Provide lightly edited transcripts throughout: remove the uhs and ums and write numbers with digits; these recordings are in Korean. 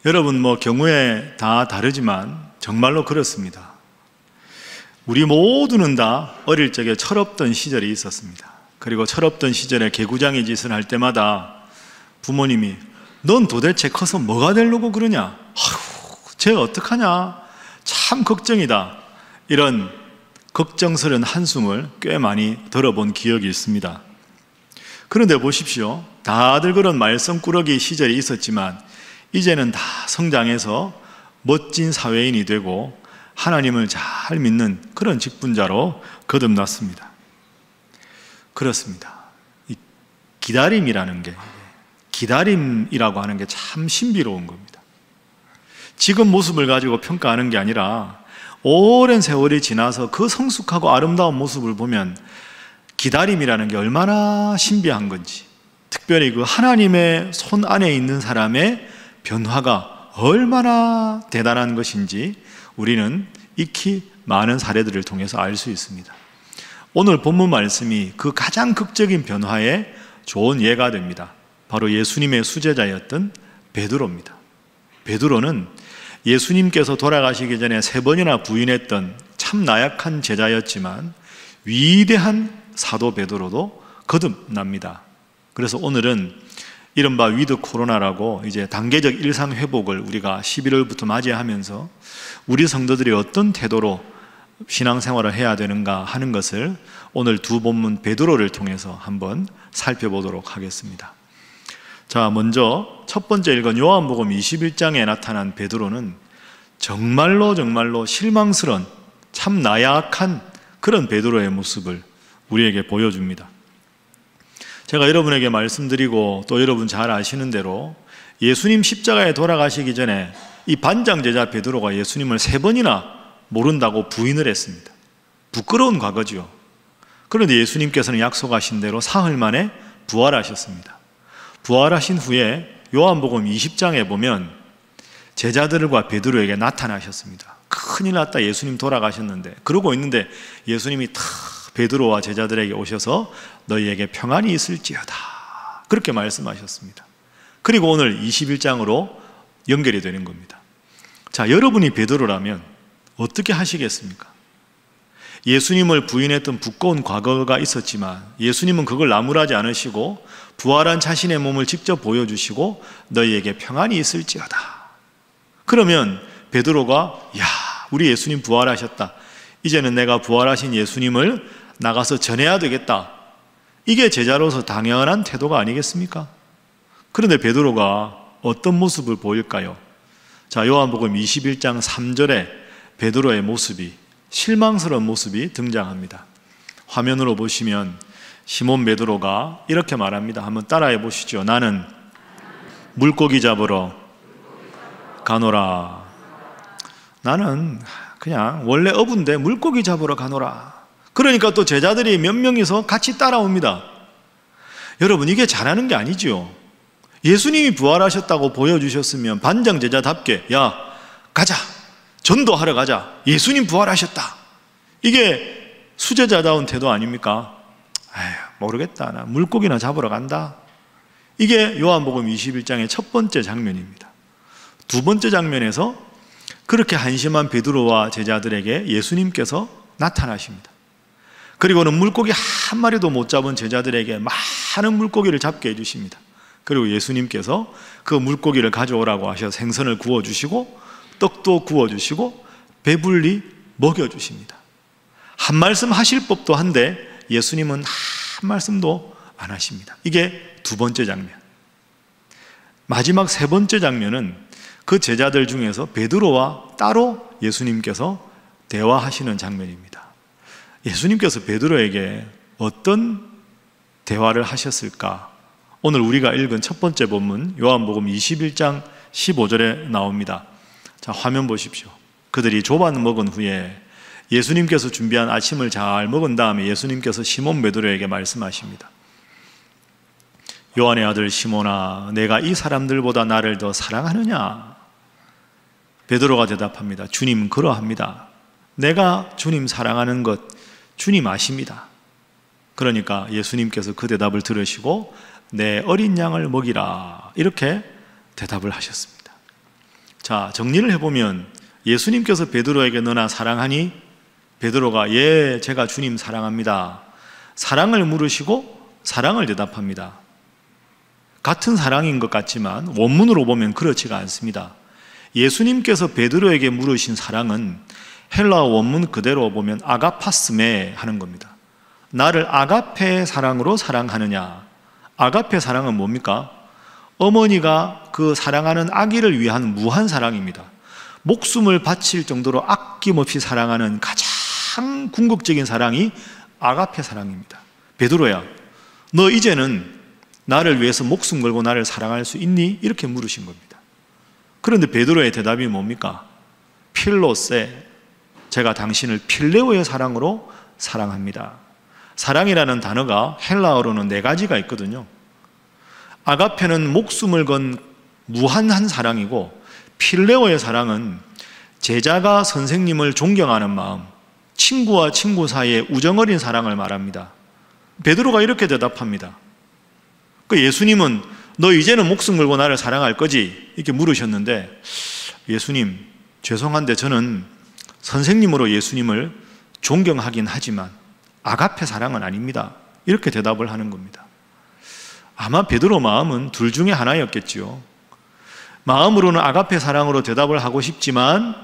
여러분 경우에 다 다르지만 정말로 그렇습니다. 우리 모두는 다 어릴 적에 철없던 시절이 있었습니다. 그리고 철없던 시절에 개구장이 짓을 할 때마다 부모님이 넌 도대체 커서 뭐가 되려고 그러냐? 아휴, 쟤 어떡하냐? 참 걱정이다. 이런 걱정스러운 한숨을 꽤 많이 들어본 기억이 있습니다. 그런데 보십시오. 다들 그런 말썽꾸러기 시절이 있었지만 이제는 다 성장해서 멋진 사회인이 되고 하나님을 잘 믿는 그런 직분자로 거듭났습니다. 그렇습니다. 이 기다림이라고 하는 게 참 신비로운 겁니다. 지금 모습을 가지고 평가하는 게 아니라 오랜 세월이 지나서 그 성숙하고 아름다운 모습을 보면 기다림이라는 게 얼마나 신비한 건지, 특별히 그 하나님의 손 안에 있는 사람의 변화가 얼마나 대단한 것인지 우리는 익히 많은 사례들을 통해서 알 수 있습니다. 오늘 본문 말씀이 그 가장 극적인 변화의 좋은 예가 됩니다. 바로 예수님의 수제자였던 베드로입니다. 베드로는 예수님께서 돌아가시기 전에 3번이나 부인했던 참 나약한 제자였지만 위대한 사도 베드로도 거듭납니다. 그래서 오늘은 이른바 위드 코로나라고 이제 단계적 일상 회복을 우리가 11월부터 맞이하면서 우리 성도들이 어떤 태도로 신앙생활을 해야 되는가 하는 것을 오늘 두 본문 베드로를 통해서 한번 살펴보도록 하겠습니다. 자, 먼저 첫 번째 읽은 요한복음 21장에 나타난 베드로는 정말로 실망스러운 참 나약한 그런 베드로의 모습을 우리에게 보여줍니다. 제가 여러분에게 말씀드리고 또 여러분 잘 아시는 대로 예수님 십자가에 돌아가시기 전에 이 반장 제자 베드로가 예수님을 3번이나 모른다고 부인을 했습니다. 부끄러운 과거지요. 그런데 예수님께서는 약속하신 대로 사흘 만에 부활하셨습니다. 부활하신 후에 요한복음 20장에 보면 제자들과 베드로에게 나타나셨습니다. 큰일 났다, 예수님 돌아가셨는데. 그러고 있는데 예수님이 탁 베드로와 제자들에게 오셔서 너희에게 평안이 있을지어다, 그렇게 말씀하셨습니다. 그리고 오늘 21장으로 연결이 되는 겁니다. 자, 여러분이 베드로라면 어떻게 하시겠습니까? 예수님을 부인했던 두꺼운 과거가 있었지만 예수님은 그걸 나무라지 않으시고 부활한 자신의 몸을 직접 보여주시고 너희에게 평안이 있을지어다. 그러면 베드로가 우리 예수님 부활하셨다, 이제는 내가 부활하신 예수님을 나가서 전해야 되겠다, 이게 제자로서 당연한 태도가 아니겠습니까? 그런데 베드로가 어떤 모습을 보일까요? 자, 요한복음 21장 3절에 베드로의 모습이, 실망스러운 모습이 등장합니다. 화면으로 보시면 시몬 베드로가 이렇게 말합니다. 한번 따라해 보시죠. 나는 물고기 잡으러 가노라. 나는 그냥 원래 어부인데 물고기 잡으러 가노라. 그러니까 또 제자들이 몇 명이서 같이 따라옵니다. 여러분, 이게 잘하는 게 아니죠. 예수님이 부활하셨다고 보여주셨으면 반장 제자답게 가자, 전도하러 가자, 예수님 부활하셨다, 이게 수제자다운 태도 아닙니까? 모르겠다, 나 물고기나 잡으러 간다. 이게 요한복음 21장의 첫 번째 장면입니다. 두 번째 장면에서 그렇게 한심한 베드로와 제자들에게 예수님께서 나타나십니다. 그리고는 물고기 한 마리도 못 잡은 제자들에게 많은 물고기를 잡게 해주십니다. 그리고 예수님께서 그 물고기를 가져오라고 하셔서 생선을 구워주시고 떡도 구워주시고 배불리 먹여주십니다. 한 말씀 하실 법도 한데 예수님은 한 말씀도 안 하십니다. 이게 두 번째 장면. 마지막 세 번째 장면은 그 제자들 중에서 베드로와 따로 예수님께서 대화하시는 장면입니다. 예수님께서 베드로에게 어떤 대화를 하셨을까? 오늘 우리가 읽은 첫 번째 본문 요한복음 21장 15절에 나옵니다. 자, 화면 보십시오. 그들이 조반 먹은 후에 예수님께서 준비한 아침을 잘 먹은 다음에 예수님께서 시몬 베드로에게 말씀하십니다. 요한의 아들 시몬아, 내가 이 사람들보다 나를 더 사랑하느냐? 베드로가 대답합니다. 주님, 그러합니다. 내가 주님 사랑하는 것 주님 아십니다. 그러니까 예수님께서 그 대답을 들으시고 내 어린 양을 먹이라, 이렇게 대답을 하셨습니다. 자, 정리를 해보면 예수님께서 베드로에게 너나 사랑하니? 베드로가 예, 제가 주님 사랑합니다. 사랑을 물으시고 사랑을 대답합니다. 같은 사랑인 것 같지만 원문으로 보면 그렇지가 않습니다. 예수님께서 베드로에게 물으신 사랑은 헬라어 원문 그대로 보면 아가파스메 하는 겁니다. 나를 아가페 사랑으로 사랑하느냐. 아가페 사랑은 뭡니까? 어머니가 그 사랑하는 아기를 위한 무한 사랑입니다. 목숨을 바칠 정도로 아낌없이 사랑하는 가장 궁극적인 사랑이 아가페 사랑입니다. 베드로야, 너 이제는 나를 위해서 목숨 걸고 나를 사랑할 수 있니? 이렇게 물으신 겁니다. 그런데 베드로의 대답이 뭡니까? 필로세, 제가 당신을 필레오의 사랑으로 사랑합니다. 사랑이라는 단어가 헬라어로는 4가지가 있거든요. 아가페는 목숨을 건 무한한 사랑이고, 필레오의 사랑은 제자가 선생님을 존경하는 마음, 친구와 친구 사이의 우정어린 사랑을 말합니다. 베드로가 이렇게 대답합니다. 그 예수님은 너 이제는 목숨 걸고 나를 사랑할 거지? 이렇게 물으셨는데, 예수님, 죄송한데 저는 선생님으로 예수님을 존경하긴 하지만 아가페 사랑은 아닙니다. 이렇게 대답을 하는 겁니다. 아마 베드로 마음은 둘 중에 하나였겠지요. 마음으로는 아가페 사랑으로 대답을 하고 싶지만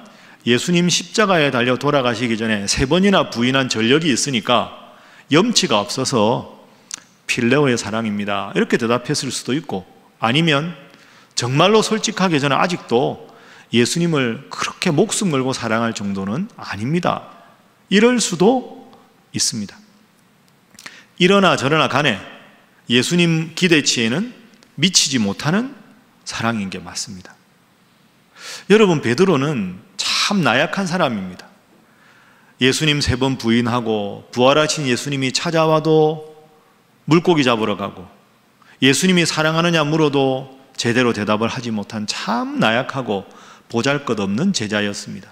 예수님 십자가에 달려 돌아가시기 전에 3번이나 부인한 전력이 있으니까 염치가 없어서 필레오의 사랑입니다. 이렇게 대답했을 수도 있고, 아니면 정말로 솔직하게 저는 아직도 예수님을 그렇게 목숨 걸고 사랑할 정도는 아닙니다. 이럴 수도 있습니다. 이러나 저러나 간에 예수님 기대치에는 미치지 못하는 사랑인 게 맞습니다. 여러분, 베드로는 참 나약한 사람입니다. 예수님 3번 부인하고 부활하신 예수님이 찾아와도 물고기 잡으러 가고, 예수님이 사랑하느냐 물어도 제대로 대답을 하지 못한 참 나약하고 보잘것없는 제자였습니다.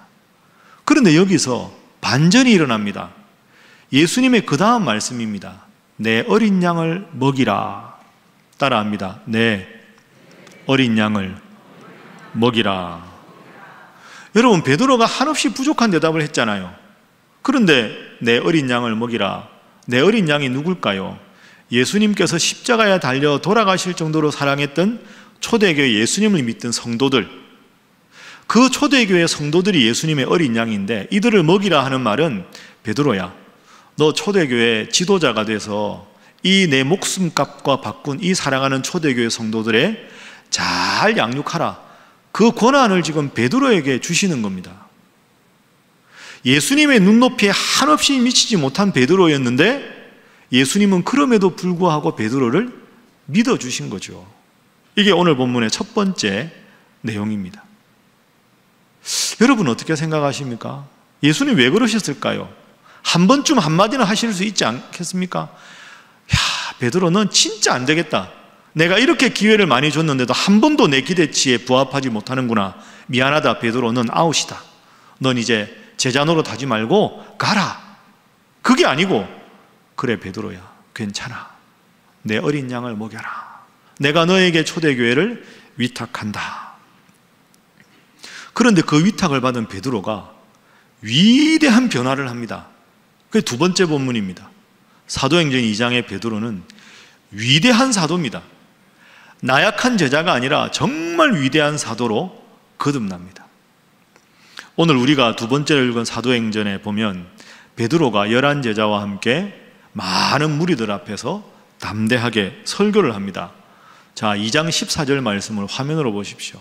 그런데 여기서 반전이 일어납니다. 예수님의 그 다음 말씀입니다. 내 어린 양을 먹이라. 따라합니다. 내 어린 양을 먹이라. 여러분, 베드로가 한없이 부족한 대답을 했잖아요. 그런데 내 어린 양을 먹이라. 내 어린 양이 누굴까요? 예수님께서 십자가에 달려 돌아가실 정도로 사랑했던 초대교회 예수님을 믿던 성도들, 그 초대교회 성도들이 예수님의 어린 양인데, 이들을 먹이라 하는 말은 베드로야, 너 초대교회 지도자가 돼서 이 내 목숨값과 바꾼 이 사랑하는 초대교회 성도들의 잘 양육하라. 그 권한을 지금 베드로에게 주시는 겁니다. 예수님의 눈높이에 한없이 미치지 못한 베드로였는데 예수님은 그럼에도 불구하고 베드로를 믿어주신 거죠. 이게 오늘 본문의 첫 번째 내용입니다. 여러분, 어떻게 생각하십니까? 예수님 왜 그러셨을까요? 한 번쯤 한마디는 하실 수 있지 않겠습니까? 야, 베드로, 넌 진짜 안 되겠다. 내가 이렇게 기회를 많이 줬는데도 한 번도 내 기대치에 부합하지 못하는구나. 미안하다, 베드로, 넌 아웃이다. 넌 이제 제자 노릇하지 말고 가라. 그게 아니고, 그래 베드로야, 괜찮아. 내 어린 양을 먹여라. 내가 너에게 초대교회를 위탁한다. 그런데 그 위탁을 받은 베드로가 위대한 변화를 합니다. 그게 두 번째 본문입니다. 사도행전 2장의 베드로는 위대한 사도입니다. 나약한 제자가 아니라 정말 위대한 사도로 거듭납니다. 오늘 우리가 두 번째로 읽은 사도행전에 보면 베드로가 11제자와 함께 많은 무리들 앞에서 담대하게 설교를 합니다. 자, 2장 14절 말씀을 화면으로 보십시오.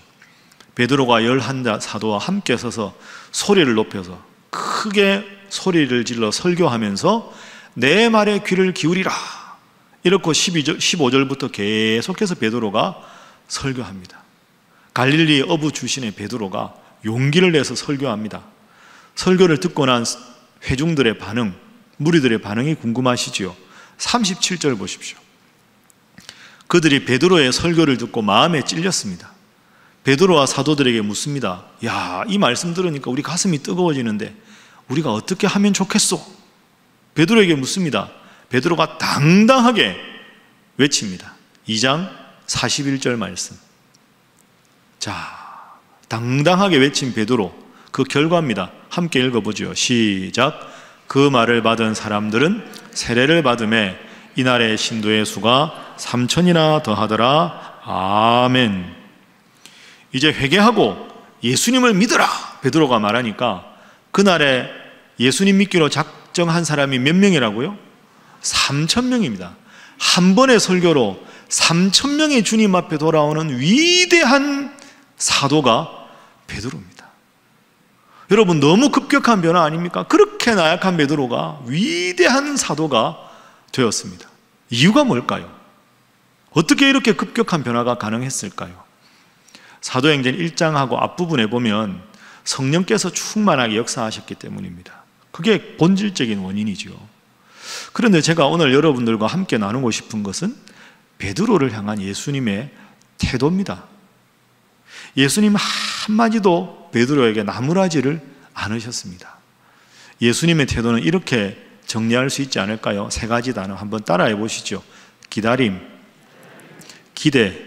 베드로가 11사도와 함께 서서 소리를 높여서 크게 소리를 질러 설교하면서 내 말에 귀를 기울이라. 이렇게 15절부터 계속해서 베드로가 설교합니다. 갈릴리 어부 출신의 베드로가 용기를 내서 설교합니다. 설교를 듣고 난 회중들의 반응, 무리들의 반응이 궁금하시지요? 37절 보십시오. 그들이 베드로의 설교를 듣고 마음에 찔렸습니다. 베드로와 사도들에게 묻습니다. 야, 이 말씀 들으니까 우리 가슴이 뜨거워지는데 우리가 어떻게 하면 좋겠소? 베드로에게 묻습니다. 베드로가 당당하게 외칩니다. 2장 41절 말씀. 자, 당당하게 외친 베드로, 그 결과입니다. 함께 읽어보죠. 시작. 그 말을 받은 사람들은 세례를 받음에 이날의 신도의 수가 3,000이나 더하더라. 아멘. 이제 회개하고 예수님을 믿으라 베드로가 말하니까 그날에 예수님 믿기로 작정한 사람이 몇 명이라고요? 3,000명입니다. 한 번의 설교로 3,000명이 주님 앞에 돌아오는 위대한 사도가 베드로입니다. 여러분, 너무 급격한 변화 아닙니까? 그렇게 나약한 베드로가 위대한 사도가 되었습니다. 이유가 뭘까요? 어떻게 이렇게 급격한 변화가 가능했을까요? 사도행전 1장하고 앞부분에 보면 성령께서 충만하게 역사하셨기 때문입니다. 그게 본질적인 원인이죠. 그런데 제가 오늘 여러분들과 함께 나누고 싶은 것은 베드로를 향한 예수님의 태도입니다. 예수님 한마디도 베드로에게 나무라지를 않으셨습니다. 예수님의 태도는 이렇게 정리할 수 있지 않을까요? 세 가지 단어 한번 따라해 보시죠. 기다림, 기대,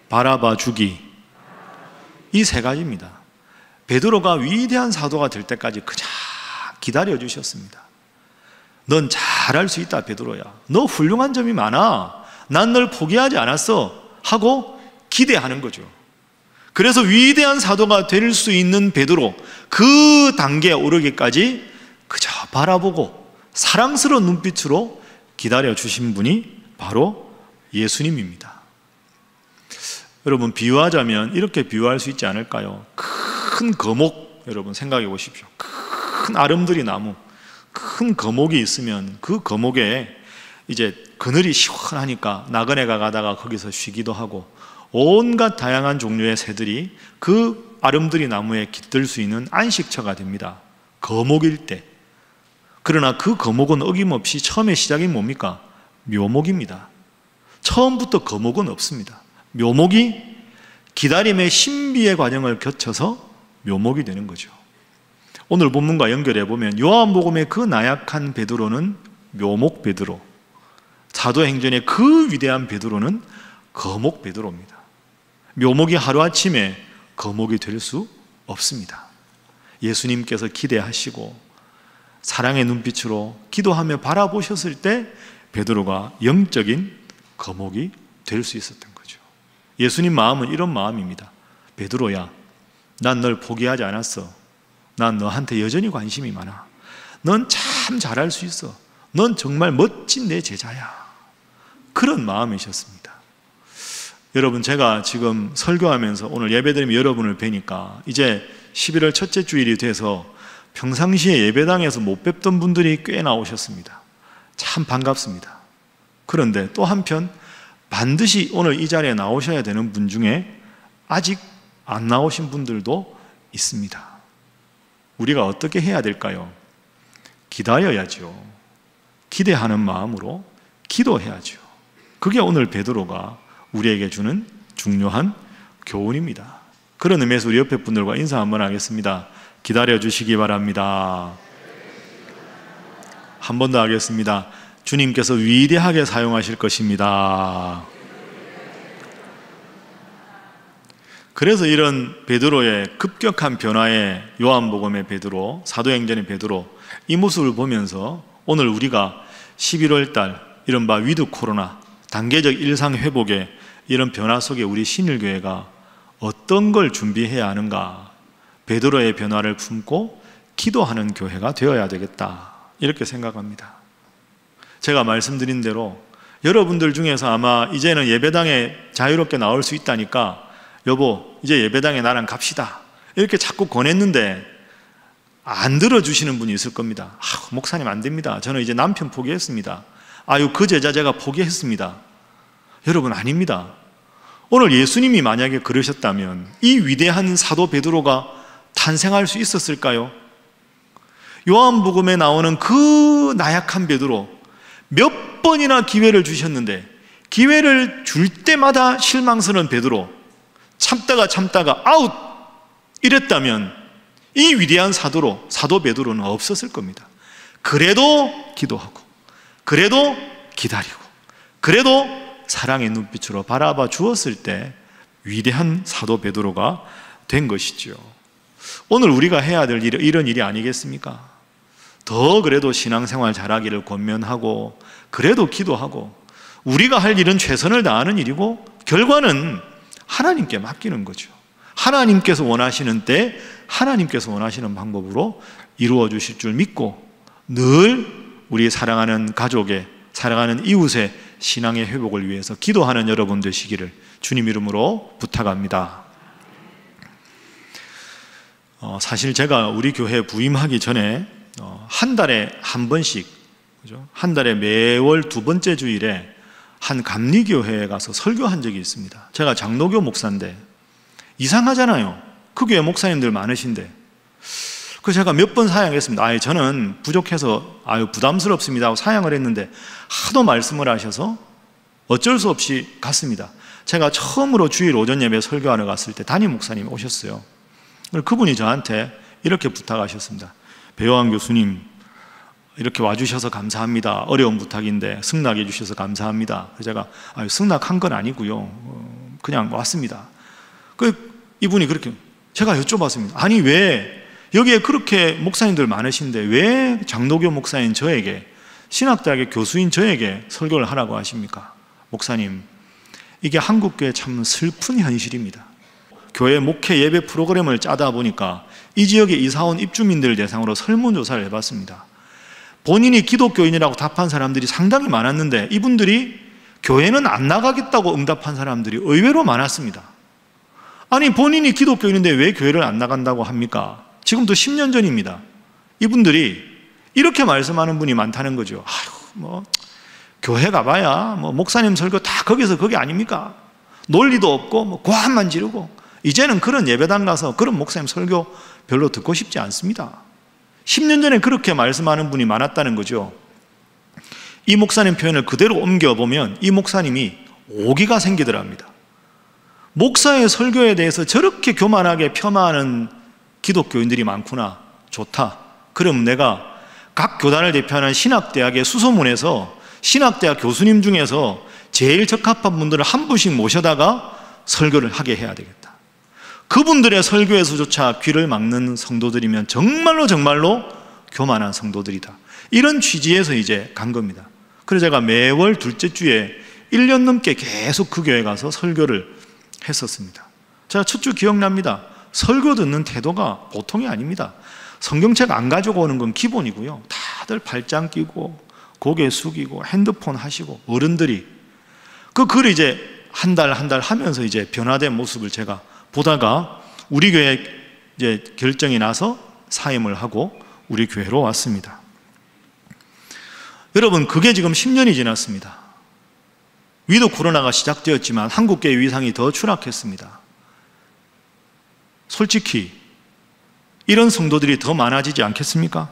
바라봐 주기. 이 세 가지입니다. 베드로가 위대한 사도가 될 때까지 그냥 기다려 주셨습니다. 넌 잘할 수 있다, 베드로야. 너 훌륭한 점이 많아. 난 널 포기하지 않았어. 하고 기대하는 거죠. 그래서 위대한 사도가 될 수 있는 베드로, 그 단계에 오르기까지 그저 바라보고 사랑스러운 눈빛으로 기다려 주신 분이 바로 예수님입니다. 여러분, 비유하자면 이렇게 비유할 수 있지 않을까요? 큰 거목, 여러분 생각해 보십시오. 큰 아름드리 나무, 큰 거목이 있으면 그 거목에 이제 그늘이 시원하니까 나그네가 가다가 거기서 쉬기도 하고 온갖 다양한 종류의 새들이 그 아름드리 나무에 깃들 수 있는 안식처가 됩니다. 거목일 때. 그러나 그 거목은 어김없이 처음에 시작이 뭡니까? 묘목입니다. 처음부터 거목은 없습니다. 묘목이 기다림의 신비의 과정을 거쳐서 묘목이 되는 거죠. 오늘 본문과 연결해 보면 요한복음의 그 나약한 베드로는 묘목 베드로, 사도행전의 그 위대한 베드로는 거목 베드로입니다. 묘목이 하루아침에 거목이 될 수 없습니다. 예수님께서 기대하시고 사랑의 눈빛으로 기도하며 바라보셨을 때 베드로가 영적인 거목이 될 수 있었던 거죠. 예수님 마음은 이런 마음입니다. 베드로야, 난 널 포기하지 않았어. 난 너한테 여전히 관심이 많아. 넌 참 잘할 수 있어. 넌 정말 멋진 내 제자야. 그런 마음이셨습니다. 여러분, 제가 지금 설교하면서 오늘 예배드리면 여러분을 뵈니까 이제 11월 첫째 주일이 돼서 평상시에 예배당에서 못 뵙던 분들이 꽤 나오셨습니다. 참 반갑습니다. 그런데 또 한편 반드시 오늘 이 자리에 나오셔야 되는 분 중에 아직 안 나오신 분들도 있습니다. 우리가 어떻게 해야 될까요? 기다려야죠. 기대하는 마음으로 기도해야죠. 그게 오늘 베드로가 우리에게 주는 중요한 교훈입니다. 그런 의미에서 우리 옆에 분들과 인사 한번 하겠습니다. 기다려 주시기 바랍니다. 한 번 더 하겠습니다. 주님께서 위대하게 사용하실 것입니다. 그래서 이런 베드로의 급격한 변화에 요한복음의 베드로, 사도행전의 베드로, 이 모습을 보면서 오늘 우리가 11월 달 이른바 위드 코로나, 단계적 일상 회복의 이런 변화 속에 우리 신일교회가 어떤 걸 준비해야 하는가, 베드로의 변화를 품고 기도하는 교회가 되어야 되겠다, 이렇게 생각합니다. 제가 말씀드린 대로 여러분들 중에서 아마 이제는 예배당에 자유롭게 나올 수 있다니까 여보, 이제 예배당에 나랑 갑시다, 이렇게 자꾸 권했는데 안 들어주시는 분이 있을 겁니다. 목사님 안 됩니다. 저는 이제 남편 포기했습니다. 아유, 그 제자 제가 포기했습니다. 여러분, 아닙니다. 오늘 예수님이 만약에 그러셨다면 이 위대한 사도 베드로가 탄생할 수 있었을까요? 요한복음에 나오는 그 나약한 베드로, 몇 번이나 기회를 주셨는데 기회를 줄 때마다 실망스러운 베드로, 참다가 아웃 이랬다면 이 위대한 사도 베드로는 없었을 겁니다. 그래도 기도하고, 그래도 기다리고, 그래도 사랑의 눈빛으로 바라봐 주었을 때 위대한 사도 베드로가 된 것이죠. 오늘 우리가 해야 될 일은 이런 일이 아니겠습니까? 더 그래도 신앙생활 잘하기를 권면하고, 그래도 기도하고, 우리가 할 일은 최선을 다하는 일이고, 결과는 하나님께 맡기는 거죠. 하나님께서 원하시는 때 하나님께서 원하시는 방법으로 이루어 주실 줄 믿고, 늘 우리 사랑하는 가족의, 사랑하는 이웃의 신앙의 회복을 위해서 기도하는 여러분 되시기를 주님 이름으로 부탁합니다. 사실 제가 우리 교회 부임하기 전에 한 달에 한 번씩, 그죠? 한 달에 매월 두 번째 주일에 한 감리교회에 가서 설교한 적이 있습니다. 제가 장로교 목사인데 이상하잖아요. 그 교회 목사님들 많으신데. 그래서 제가 몇 번 사양했습니다. 저는 부족해서 부담스럽습니다 하고 사양을 했는데 하도 말씀을 하셔서 어쩔 수 없이 갔습니다. 제가 처음으로 주일 오전 예배 설교하러 갔을 때 담임 목사님이 오셨어요. 그분이 저한테 이렇게 부탁하셨습니다. 배호환 교수님, 이렇게 와주셔서 감사합니다. 어려운 부탁인데 승낙해 주셔서 감사합니다. 그래서 제가 승낙한 건 아니고요, 그냥 왔습니다. 이분이 그렇게, 제가 여쭤봤습니다. 아니 왜 여기에 그렇게 목사님들 많으신데 왜 장로교 목사인 저에게, 신학대학의 교수인 저에게 설교를 하라고 하십니까? 목사님, 이게 한국교회 참 슬픈 현실입니다. 교회 목회 예배 프로그램을 짜다 보니까 이 지역에 이사온 입주민들 대상으로 설문조사를 해봤습니다. 본인이 기독교인이라고 답한 사람들이 상당히 많았는데 이분들이 교회는 안 나가겠다고 응답한 사람들이 의외로 많았습니다. 아니 본인이 기독교인인데 왜 교회를 안 나간다고 합니까? 지금도 10년 전입니다. 이분들이 이렇게 말씀하는 분이 많다는 거죠. 교회 가봐야 목사님 설교 다 거기서 거기 아닙니까? 논리도 없고 고함만 지르고, 이제는 그런 예배당 가서 그런 목사님 설교 별로 듣고 싶지 않습니다. 10년 전에 그렇게 말씀하는 분이 많았다는 거죠. 이 목사님 표현을 그대로 옮겨보면 이 목사님이 오기가 생기더랍니다. 목사의 설교에 대해서 저렇게 교만하게 폄하하는 기독교인들이 많구나, 좋다. 그럼 내가 각 교단을 대표하는 신학대학의 수소문에서 신학대학 교수님 중에서 제일 적합한 분들을 한 분씩 모셔다가 설교를 하게 해야 되겠다. 그분들의 설교에서조차 귀를 막는 성도들이면 정말로 교만한 성도들이다. 이런 취지에서 이제 간 겁니다. 그래서 제가 매월 둘째 주에 1년 넘게 계속 그 교회 가서 설교를 했었습니다. 제가 첫 주 기억납니다. 설교 듣는 태도가 보통이 아닙니다. 성경책 안 가지고 오는 건 기본이고요, 다들 발장 끼고 고개 숙이고 핸드폰 하시고, 어른들이 그 글을 이제 한 달 하면서 이제 변화된 모습을 제가 보다가 우리 교회 이제 결정이 나서 사임을 하고 우리 교회로 왔습니다. 여러분, 그게 지금 10년이 지났습니다. 위드 코로나가 시작되었지만 한국교회 위상이 더 추락했습니다. 솔직히 이런 성도들이 더 많아지지 않겠습니까?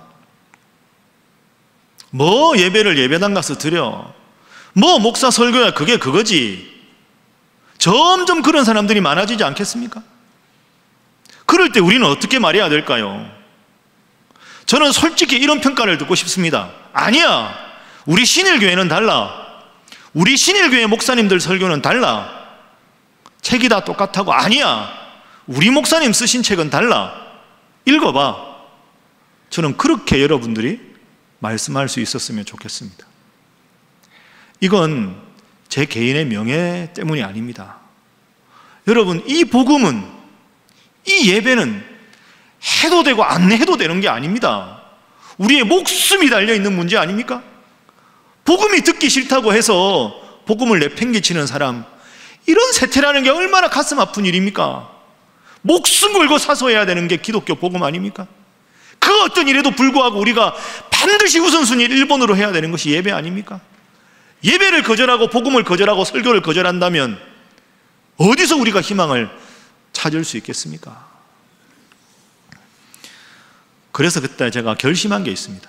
예배를 예배당 가서 드려, 목사 설교야 그게 그거지. 점점 그런 사람들이 많아지지 않겠습니까? 그럴 때 우리는 어떻게 말해야 될까요? 저는 솔직히 이런 평가를 듣고 싶습니다. 아니야, 우리 신일교회는 달라. 우리 신일교회 목사님들 설교는 달라. 책이 다 똑같다고. 아니야, 우리 목사님 쓰신 책은 달라. 읽어봐. 저는 그렇게 여러분들이 말씀할 수 있었으면 좋겠습니다. 이건 제 개인의 명예 때문이 아닙니다. 여러분, 이 복음은, 이 예배는 해도 되고 안 해도 되는 게 아닙니다. 우리의 목숨이 달려있는 문제 아닙니까? 복음이 듣기 싫다고 해서 복음을 내팽개치는 사람, 이런 세태라는 게 얼마나 가슴 아픈 일입니까? 목숨 걸고 사소해야 되는 게 기독교 복음 아닙니까? 그 어떤 일에도 불구하고 우리가 반드시 우선순위 1번으로 해야 되는 것이 예배 아닙니까? 예배를 거절하고 복음을 거절하고 설교를 거절한다면 어디서 우리가 희망을 찾을 수 있겠습니까? 그래서 그때 제가 결심한 게 있습니다.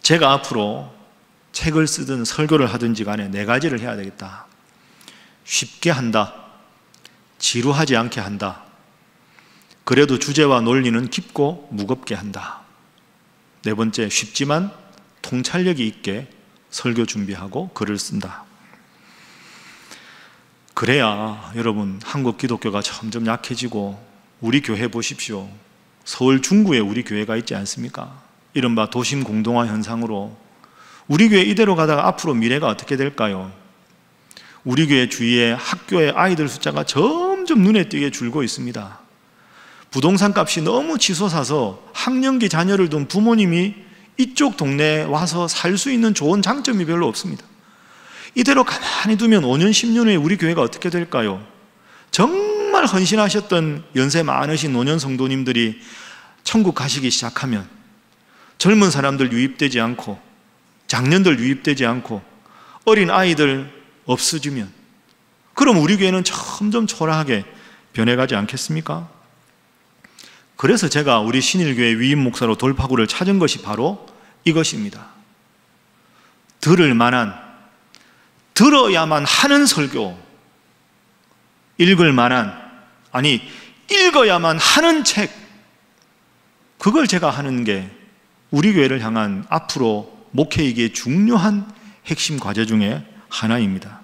제가 앞으로 책을 쓰든 설교를 하든지 간에 4가지를 해야 되겠다. 쉽게 한다, 지루하지 않게 한다, 그래도 주제와 논리는 깊고 무겁게 한다. 4번째, 쉽지만 통찰력이 있게 설교 준비하고 글을 쓴다. 그래야 여러분, 한국 기독교가 점점 약해지고 우리 교회 보십시오. 서울 중구에 우리 교회가 있지 않습니까? 이른바 도심 공동화 현상으로 우리 교회 이대로 가다가 앞으로 미래가 어떻게 될까요? 우리 교회 주위에 학교의 아이들 숫자가 점점 눈에 띄게 줄고 있습니다. 부동산 값이 너무 치솟아서 학령기 자녀를 둔 부모님이 이쪽 동네에 와서 살 수 있는 좋은 장점이 별로 없습니다. 이대로 가만히 두면 5년, 10년 후에 우리 교회가 어떻게 될까요? 정말 헌신하셨던 연세 많으신 노년 성도님들이 천국 가시기 시작하면 젊은 사람들 유입되지 않고 장년들 유입되지 않고 어린 아이들 없어지면 그럼 우리 교회는 점점 초라하게 변해가지 않겠습니까? 그래서 제가 우리 신일교회 위임 목사로 돌파구를 찾은 것이 바로 이것입니다. 들을 만한, 들어야만 하는 설교, 읽을 만한, 아니 읽어야만 하는 책, 그걸 제가 하는 게 우리 교회를 향한 앞으로 목회이기에 중요한 핵심 과제 중에 하나입니다.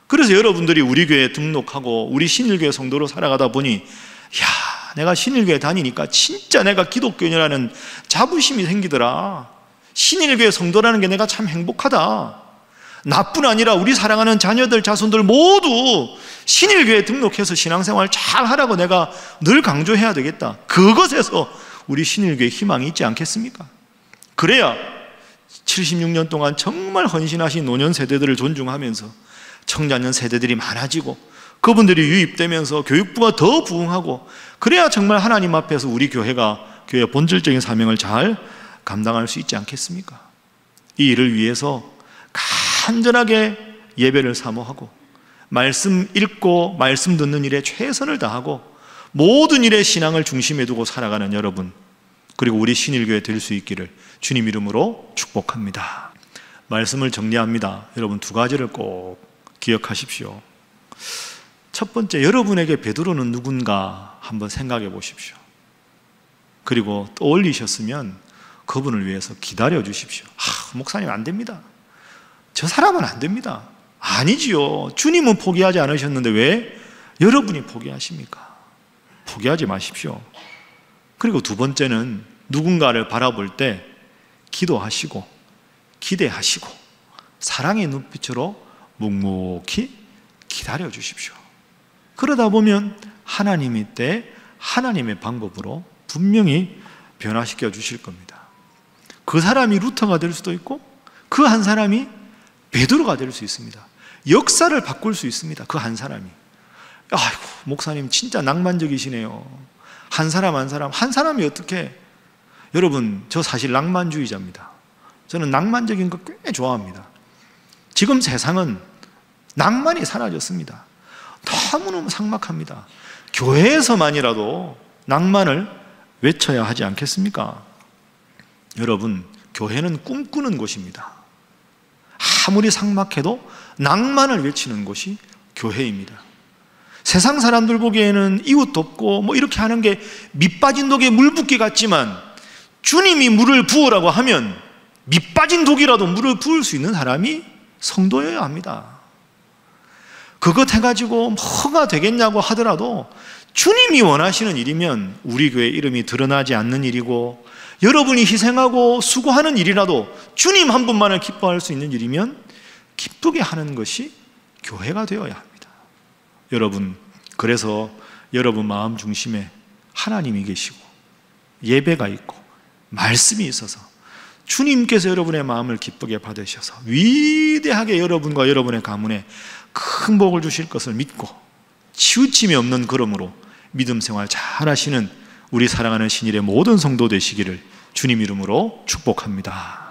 그래서 여러분들이 우리 교회에 등록하고 우리 신일교회 성도로 살아가다 보니 내가 신일교회 다니니까 진짜 내가 기독교인이라는 자부심이 생기더라. 신일교회 성도라는 게 내가 참 행복하다. 나뿐 아니라 우리 사랑하는 자녀들, 자손들 모두 신일교회에 등록해서 신앙생활 잘 하라고 내가 늘 강조해야 되겠다. 그것에서 우리 신일교회에 희망이 있지 않겠습니까? 그래야 76년 동안 정말 헌신하신 노년 세대들을 존중하면서 청자년 세대들이 많아지고 그분들이 유입되면서 교육부가 더 부흥하고 그래야 정말 하나님 앞에서 우리 교회가 교회의 본질적인 사명을 잘 감당할 수 있지 않겠습니까? 이 일을 위해서 간절하게 예배를 사모하고 말씀 읽고 말씀 듣는 일에 최선을 다하고 모든 일에 신앙을 중심에 두고 살아가는 여러분, 그리고 우리 신일교회 될 수 있기를 주님 이름으로 축복합니다. 말씀을 정리합니다. 여러분, 두 가지를 꼭 기억하십시오. 첫 번째, 여러분에게 베드로는 누군가 한번 생각해 보십시오. 그리고 떠올리셨으면 그분을 위해서 기다려 주십시오. 목사님 안 됩니다. 저 사람은 안 됩니다. 아니지요. 주님은 포기하지 않으셨는데 왜 여러분이 포기하십니까? 포기하지 마십시오. 그리고 두 번째는 누군가를 바라볼 때 기도하시고 기대하시고 사랑의 눈빛으로 묵묵히 기다려 주십시오. 그러다 보면 하나님이 때 하나님의 방법으로 분명히 변화시켜 주실 겁니다. 그 사람이 루터가 될 수도 있고 그 한 사람이 베드로가 될 수 있습니다. 역사를 바꿀 수 있습니다. 그 한 사람이. 아이고, 목사님 진짜 낭만적이시네요. 한 사람 한 사람이 어떻게? 여러분, 저 사실 낭만주의자입니다. 저는 낭만적인 거 꽤 좋아합니다. 지금 세상은 낭만이 사라졌습니다. 너무너무 삭막합니다. 교회에서만이라도 낭만을 외쳐야 하지 않겠습니까? 여러분, 교회는 꿈꾸는 곳입니다. 아무리 삭막해도 낭만을 외치는 곳이 교회입니다. 세상 사람들 보기에는 이웃 돕고 이렇게 하는 게 밑빠진 독에 물 붓기 같지만 주님이 물을 부으라고 하면 밑빠진 독이라도 물을 부을 수 있는 사람이 성도여야 합니다. 그것 해가지고 뭐가 되겠냐고 하더라도 주님이 원하시는 일이면 우리 교회 이름이 드러나지 않는 일이고 여러분이 희생하고 수고하는 일이라도 주님 한 분만을 기뻐할 수 있는 일이면 기쁘게 하는 것이 교회가 되어야 합니다. 여러분, 그래서 여러분 마음 중심에 하나님이 계시고 예배가 있고 말씀이 있어서 주님께서 여러분의 마음을 기쁘게 받으셔서 위대하게 여러분과 여러분의 가문에 큰 복을 주실 것을 믿고 치우침이 없는 걸음으로 믿음 생활 잘 하시는 우리 사랑하는 신일의 모든 성도 되시기를 주님 이름으로 축복합니다.